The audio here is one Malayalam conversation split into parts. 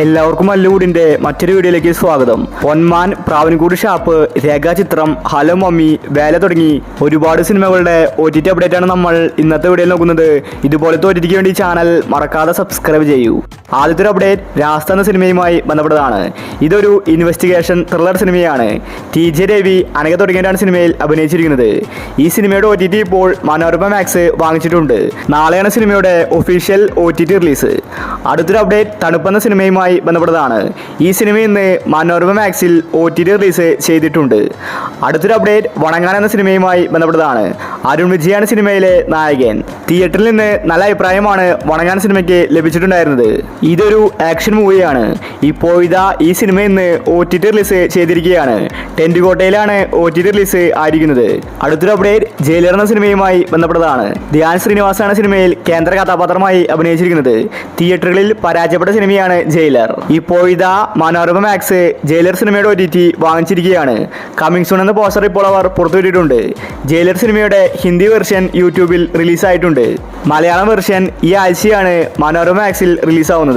എല്ലാവർക്കും മല്ലൂടിന്റെ മറ്റൊരു വീഡിയോയിലേക്ക് സ്വാഗതം. പൊന്മാൻ, പ്രാവൻകൂട് ഷാപ്പ്, രേഖാചിത്രം, ഹലോ മമ്മി, വേല തുടങ്ങി ഒരുപാട് സിനിമകളുടെ OTT അപ്ഡേറ്റ് ആണ് നമ്മൾ ഇന്നത്തെ വീഡിയോയിൽ നോക്കുന്നത്. ഇതുപോലത്തെ OTTക്ക് വേണ്ടി ചാനൽ മറക്കാതെ സബ്സ്ക്രൈബ് ചെയ്യൂ. ആദ്യത്തെ ഒരു അപ്ഡേറ്റ് രാസ്ത എന്ന സിനിമയുമായി ബന്ധപ്പെട്ടതാണ്. ഇതൊരു ഇൻവെസ്റ്റിഗേഷൻ ത്രില്ലർ സിനിമയാണ്. TJ രവി, അനഘ തുടങ്ങിയവരാണ് സിനിമയിൽ അഭിനയിച്ചിരിക്കുന്നത്. ഈ സിനിമയുടെ OTT ഇപ്പോൾ മനോരമ മാക്സ് വാങ്ങിച്ചിട്ടുണ്ട്. നാളെയാണ് സിനിമയുടെ ഒഫീഷ്യൽ OTT റിലീസ്. അടുത്തൊരു അപ്ഡേറ്റ് തണുപ്പെന്ന സിനിമയുമായി ബന്ധപ്പെട്ടതാണ്. ഈ സിനിമ ഇന്ന് മനോരമ മാക്സിൽ OTT റിലീസ് ചെയ്തിട്ടുണ്ട്. അടുത്തൊരു അപ്ഡേറ്റ് വണങ്ങാൻ എന്ന സിനിമയുമായി ബന്ധപ്പെട്ടതാണ്. അരുൺ വിജയാണ് സിനിമയിലെ നായകൻ. തിയേറ്ററിൽ നിന്ന് നല്ല അഭിപ്രായമാണ് വണങ്ങാൻ സിനിമയ്ക്ക് ലഭിച്ചിട്ടുണ്ടായിരുന്നത്. ഇതൊരു ആക്ഷൻ മൂവിയാണ്. ഇപ്പോൾ ഇതാ ഈ സിനിമ ഇന്ന് OTT റിലീസ് ചെയ്തിരിക്കുകയാണ്. ടെൻറ്റുകോട്ടയിലാണ് OTT റിലീസ് ആയിരിക്കുന്നത്. അടുത്തൊരു അപ്ഡേറ്റ് ജയിലർ എന്ന സിനിമയുമായി ബന്ധപ്പെട്ടതാണ്. ധ്യാൻ ശ്രീനിവാസാണ് സിനിമയിൽ കേന്ദ്ര കഥാപാത്രമായി അഭിനയിച്ചിരിക്കുന്നത്. തിയേറ്ററുകളിൽ പരാജയപ്പെട്ട സിനിമയാണ് ജയിലർ. ഇപ്പോൾ ഇതാ മനോരമ മാക്സ് ജയിലർ സിനിമയുടെ OTT വാങ്ങിച്ചിരിക്കുകയാണ്. കമ്മിങ് സൂൺ എന്ന പോസ്റ്റർ ഇപ്പോൾ അവർ പുറത്തുവിട്ടിട്ടുണ്ട്. ജയിലർ സിനിമയുടെ ഹിന്ദി വെർഷൻ യൂട്യൂബിൽ റിലീസായിട്ടുണ്ട്. മലയാളം വെർഷൻ ഈ ആഴ്ചയാണ് മനോരമ മാക്സിൽ റിലീസാവുന്നത്.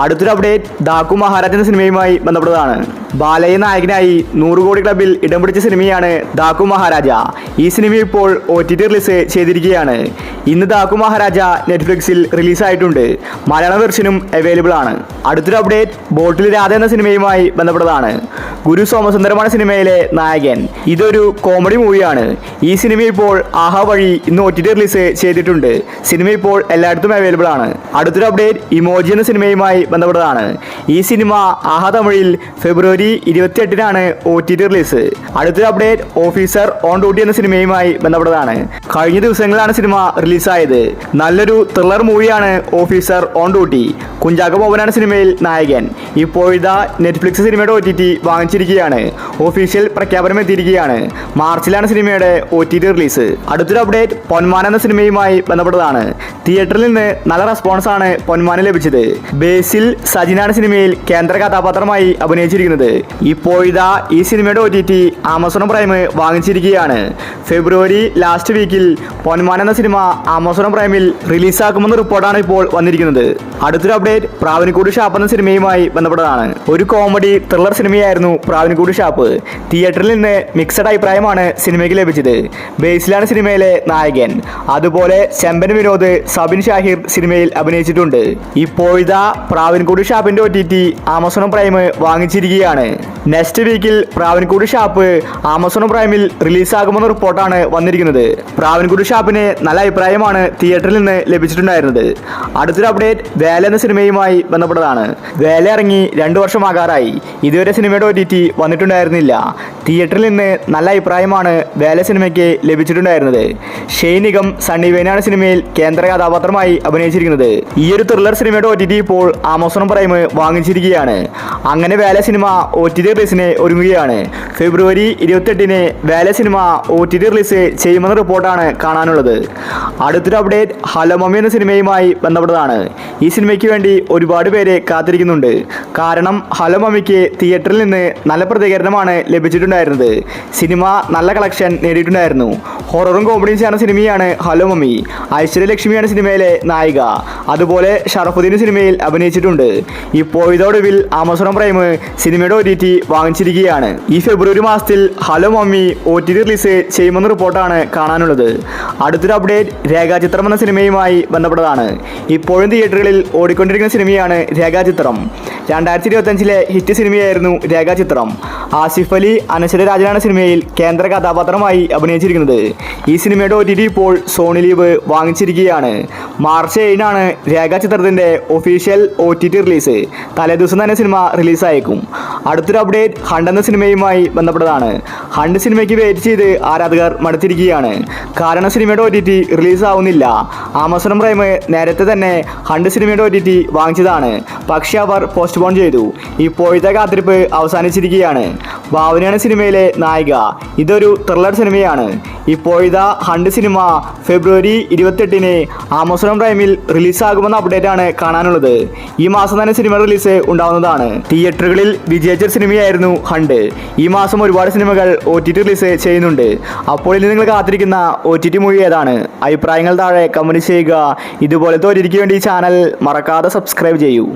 അടുത്തൊരു അപ്ഡേറ്റ് ദാക്കു മഹാരാജ് എന്ന സിനിമയുമായി ബന്ധപ്പെട്ടതാണ്. ബാലയ്യ നായകനായി 100 കോടി ക്ലബിൽ ഇടം പിടിച്ച സിനിമയാണ് ദാക്കു മഹാരാജ. ഈ സിനിമ ഇപ്പോൾ OTT റിലീസ് ചെയ്തിരിക്കുകയാണ്. ഇന്ന് ദാക്കു മഹാരാജ നെറ്റ്ഫ്ലിക്സിൽ റിലീസായിട്ടുണ്ട്. മലയാളം വെർഷനും അവൈലബിൾ ആണ്. അടുത്തൊരു അപ്ഡേറ്റ് ബോട്ടിൽ രാധ എന്ന സിനിമയുമായി ബന്ധപ്പെട്ടതാണ്. ഗുരു സോമസുന്ദരമാണ് സിനിമയിലെ നായകൻ. ഇതൊരു കോമഡി മൂവിയാണ്. ഈ സിനിമ ഇപ്പോൾ ആഹാ വഴി ഇന്ന് OTT റിലീസ് ചെയ്തിട്ടുണ്ട്. സിനിമ ഇപ്പോൾ എല്ലായിടത്തും അവൈലബിൾ ആണ്. അടുത്തൊരു അപ്ഡേറ്റ് ഇമോജി എന്ന സിനിമയുമായി ബന്ധപ്പെട്ടതാണ്. ഈ സിനിമ ആഹാ തമിഴിൽ ഫെബ്രുവരി 28-നാണ് OTT റിലീസ്. അടുത്തൊരു അപ്ഡേറ്റ് ഓഫീസർ ഓൺ ഡ്യൂട്ടി എന്ന സിനിമയുമായി ബന്ധപ്പെട്ടതാണ്. കഴിഞ്ഞ ദിവസങ്ങളിലാണ് സിനിമ റിലീസായത്. നല്ലൊരു ത്രില്ലർ മൂവിയാണ് ഓഫീസർ ഓൺ ഡ്യൂട്ടി. കുഞ്ചാക്കോ ബോബനാണ് സിനിമയിൽ നായകൻ. ഇപ്പോൾ ഇതാ നെറ്റ്ഫ്ലിക്സ് സിനിമയുടെ OTT വാങ്ങിച്ചിരിക്കുകയാണ്. ഒഫീഷ്യൽ പ്രഖ്യാപനം എത്തിയിരിക്കുകയാണ്. മാർച്ചിലാണ് സിനിമയുടെ OTT റിലീസ്. അടുത്തൊരു അപ്ഡേറ്റ് പൊന്മാൻ എന്ന സിനിമയുമായി ബന്ധപ്പെട്ടതാണ്. തിയേറ്ററിൽ നിന്ന് നല്ല റെസ്പോൺസ് ആണ് പൊന്മാന് ലഭിച്ചത്. ബേസിൽ സജിനാണ് സിനിമയിൽ കേന്ദ്ര കഥാപാത്രമായി അഭിനയിച്ചിരിക്കുന്നത്. ഇപ്പോൾ ഇതാ ഈ സിനിമയുടെ OTT ആമസോൺ പ്രൈം വാങ്ങിച്ചിരിക്കുകയാണ്. ഫെബ്രുവരി ലാസ്റ്റ് വീക്കിൽ പൊന്മാൻ എന്ന സിനിമ ആമസോൺ പ്രൈമിൽ റിലീസാക്കുമെന്ന റിപ്പോർട്ടാണ് ഇപ്പോൾ വന്നിരിക്കുന്നത്. അടുത്തൊരു അപ്ഡേറ്റ് പ്രാവൻകൂട് ഷാപ്പ് എന്ന സിനിമയുമായി ബന്ധപ്പെട്ടതാണ്. ഒരു കോമഡി ത്രില്ലർ സിനിമയായിരുന്നു പ്രാവൻകൂട് ഷാപ്പ്. തിയേറ്ററിൽ നിന്ന് മിക്സഡ് അഭിപ്രായമാണ് സിനിമയ്ക്ക് ലഭിച്ചത്. ബേസിലാണ് സിനിമയിലെ നായകൻ. അതുപോലെ ചെമ്പൻ വിനോദ്, സബിൻ ഷാഹിർ സിനിമയിൽ അഭിനയിച്ചിട്ടുണ്ട്. ഇപ്പോൾ ഇതാ പ്രാവൻകൂട് ഷാപ്പിന്റെ OTT ആമസോൺ പ്രൈം വാങ്ങിച്ചിരിക്കുകയാണ്. നെക്സ്റ്റ് വീക്കിൽ പ്രാവൻകൂട് ഷാപ്പ് ആമസോൺ പ്രൈമിൽ റിലീസാകുമെന്ന റിപ്പോർട്ടാണ് വന്നിരിക്കുന്നത്. പ്രാവൻകൂട് ഷാപ്പിന് നല്ല അഭിപ്രായമാണ് തിയേറ്ററിൽ നിന്ന് ലഭിച്ചിട്ടുണ്ടായിരുന്നത്. അടുത്തൊരു അപ്ഡേറ്റ് വേല എന്ന സിനിമയുമായി ബന്ധപ്പെട്ടതാണ്. വേല ഇറങ്ങി 2 വർഷമാകാറായി. ഇതുവരെ സിനിമയുടെ OTT വന്നിട്ടുണ്ടായിരുന്നില്ല. തിയേറ്ററിൽ നിന്ന് നല്ല അഭിപ്രായമാണ് വേല സിനിമയ്ക്ക് ലഭിച്ചിട്ടുണ്ടായിരുന്നത്. ഷെയ്നികം, സണ്ണി വെയിനാണ് സിനിമയിൽ കേന്ദ്ര കഥാപാത്രമായി അഭിനയിച്ചിരിക്കുന്നത്. ഈ ഒരു ത്രില്ലർ സിനിമയുടെ OTT ഇപ്പോൾ ആമസോൺ പ്രൈം വാങ്ങിച്ചിരിക്കുകയാണ്. അങ്ങനെ വേല സിനിമ OTT റിലീസിന് ഒരുങ്ങുകയാണ്. ഫെബ്രുവരി 28-ന് വേല സിനിമ OTT റിലീസ് ചെയ്യുമെന്ന റിപ്പോർട്ടാണ് കാണാനുള്ളത്. അടുത്തൊരു അപ്ഡേറ്റ് ഹലോ മമ്മി എന്ന സിനിമയുമായി ബന്ധപ്പെട്ടതാണ്. ഈ സിനിമയ്ക്ക് വേണ്ടി ഒരുപാട് പേര് കാത്തിരിക്കുന്നുണ്ട്. കാരണം ഹലോ മമ്മിക്ക് തിയേറ്ററിൽ നിന്ന് നല്ല പ്രതികരണമാണ് ലഭിച്ചിട്ടുണ്ടായിരുന്നത്. സിനിമ നല്ല കളക്ഷൻ നേടിയിട്ടുണ്ടായിരുന്നു. ഹൊററും കോമഡിയും ചേർന്ന സിനിമയാണ് ഹലോ മമ്മി. ഐശ്വര്യലക്ഷ്മിയാണ് സിനിമയിലെ നായിക. അതുപോലെ ഷറഫുദ്ദീൻ സിനിമയിൽ അഭിനയിച്ചിട്ടുണ്ട്. ഇപ്പോൾ ഇതോടൊടുവിൽ ആമസോൺ പ്രൈം സിനിമയുടെ OTT വാങ്ങിച്ചിരിക്കുകയാണ്. ഈ ഫെബ്രുവരി മാസത്തിൽ ഹലോ മമ്മി OTT റിലീസ് ചെയ്യുമെന്ന റിപ്പോർട്ടാണ് കാണാനുള്ളത്. അടുത്തൊരു അപ്ഡേറ്റ് രേഖാചിത്രം എന്ന സിനിമയുമായി ബന്ധപ്പെട്ടതാണ്. ഇപ്പോഴും തിയേറ്ററുകളിൽ ഓടിക്കൊണ്ടിരിക്കുന്ന സിനിമയാണ് രേഖാചിത്രം. 2025-ലെ ഹിറ്റ് സിനിമയായിരുന്നു രേഖാചിത്രം. ആസിഫ് അലി, അനശ്വര രാജനാണ് സിനിമയിൽ കേന്ദ്ര കഥാപാത്രമായി അഭിനയിച്ചിരിക്കുന്നത്. ഈ സിനിമയുടെ OTT ഇപ്പോൾ സോണി ലീവ് വാങ്ങിച്ചിരിക്കുകയാണ്. മാർച്ച് 7-നാണ് രേഖാചിത്രത്തിൻ്റെ ഒഫീഷ്യൽ OTT റിലീസ്. തലേദിവസം തന്നെ സിനിമ റിലീസായേക്കും. അടുത്തൊരു അപ്ഡേറ്റ് ഹണ്ട് എന്ന സിനിമയുമായി ബന്ധപ്പെട്ടതാണ്. ഹണ്ട് സിനിമയ്ക്ക് വെയിറ്റ് ചെയ്ത് ആരാധകർ മടുത്തിരിക്കുകയാണ്. കാരണം സിനിമയുടെ OTT റിലീസാവുന്നില്ല. ആമസോൺ പ്രൈം നേരത്തെ തന്നെ ഹണ്ട് സിനിമയുടെ OTT വാങ്ങിച്ചതാണ്. പക്ഷേ അവർ പോസ്റ്റ്പോൺ ചെയ്തു. ഇപ്പോഴത്തെ കാത്തിരിപ്പ് അവസാനിച്ചിരിക്കുകയാണ്. ഭാവനയാണ് സിനിമയിലെ നായിക. ഇതൊരു ത്രില്ലർ സിനിമയാണ്. ഇപ്പോഴത്തെ ഹണ്ട് സിനിമ ഫെബ്രുവരി 28-ന് ആമസോൺ പ്രൈമിൽ റിലീസാകുമെന്ന അപ്ഡേറ്റാണ് കാണാനുള്ളത്. ഈ മാസം തന്നെ സിനിമ റിലീസ് ഉണ്ടാവുന്നതാണ്. തിയേറ്ററുകളിൽ വിജയിച്ച സിനിമയായിരുന്നു ഹണ്ട്. ഈ മാസം ഒരുപാട് സിനിമകൾ OTT റിലീസ് ചെയ്യുന്നുണ്ട്. അപ്പോൾ ഇനി നിങ്ങൾ കാത്തിരിക്കുന്ന OTT മൂവി ഏതാണ്? അഭിപ്രായങ്ങൾ താഴെ കമന്റ് ചെയ്യുക. ഇതുപോലത്തെ OTTക്ക് വേണ്ടി ചാനൽ മറക്കാതെ സബ്സ്ക്രൈബ് ചെയ്യൂ.